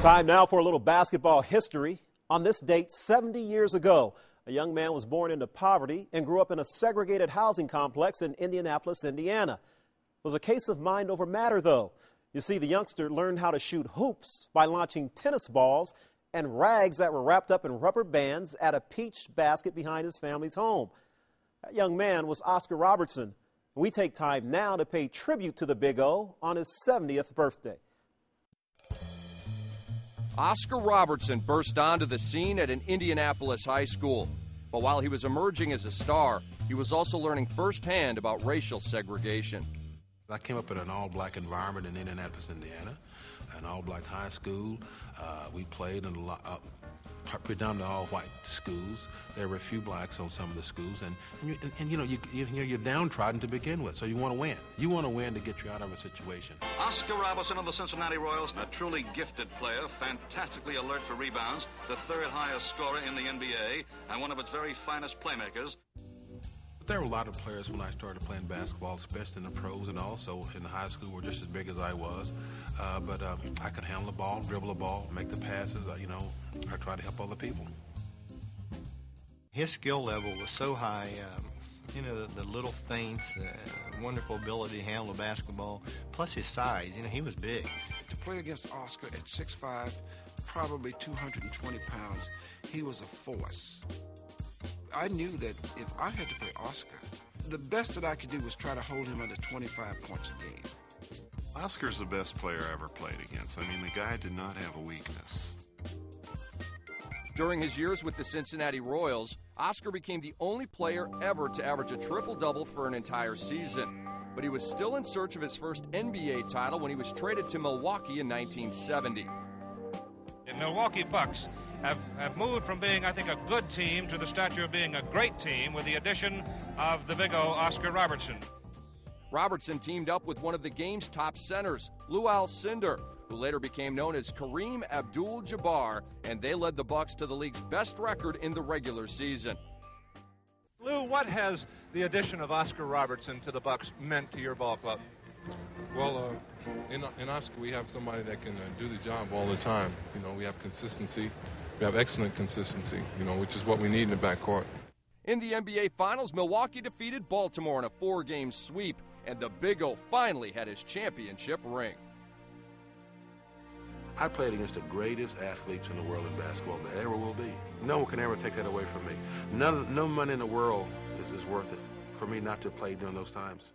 Time now for a little basketball history. On this date, 70 years ago, a young man was born into poverty and grew up in a segregated housing complex in Indianapolis, Indiana. It was a case of mind over matter, though. You see, the youngster learned how to shoot hoops by launching tennis balls and rags that were wrapped up in rubber bands at a peach basket behind his family's home. That young man was Oscar Robertson. We take time now to pay tribute to the Big O on his 70th birthday. Oscar Robertson burst onto the scene at an Indianapolis high school. But while he was emerging as a star, he was also learning firsthand about racial segregation. I came up in an all-black environment in Indianapolis, Indiana, an all-black high school. We played in predominantly all-white schools. There were a few blacks on some of the schools, and you know, you're downtrodden to begin with, so you want to win. You want to win to get you out of a situation. Oscar Robertson of the Cincinnati Royals, a truly gifted player, fantastically alert for rebounds, the third highest scorer in the NBA, and one of its very finest playmakers. There were a lot of players when I started playing basketball, especially in the pros and also in the high school, were just as big as I was. But I could handle the ball, dribble the ball, make the passes. I tried to help other people. His skill level was so high. The little feints, wonderful ability to handle the basketball, plus his size. He was big. To play against Oscar at 6'5", probably 220 pounds, he was a force. I knew that if I had to play Oscar, the best that I could do was try to hold him under 25 points a game. Oscar's the best player I ever played against. I mean, the guy did not have a weakness. During his years with the Cincinnati Royals, Oscar became the only player ever to average a triple-double for an entire season. But he was still in search of his first NBA title when he was traded to Milwaukee in 1970. The Milwaukee Bucks have moved from being, I think, a good team to the stature of being a great team with the addition of the Big O, Oscar Robertson. Robertson teamed up with one of the game's top centers, Lou Alcindor, who later became known as Kareem Abdul-Jabbar, and they led the Bucks to the league's best record in the regular season. Lou, what has the addition of Oscar Robertson to the Bucks meant to your ball club? Well, in Oscar, we have somebody that can do the job all the time. We have consistency. We have excellent consistency, which is what we need in the backcourt. In the NBA Finals, Milwaukee defeated Baltimore in a 4-game sweep, and the Big O finally had his championship ring. I played against the greatest athletes in the world in basketball that ever will be. No one can ever take that away from me. No money in the world is worth it for me not to play during those times.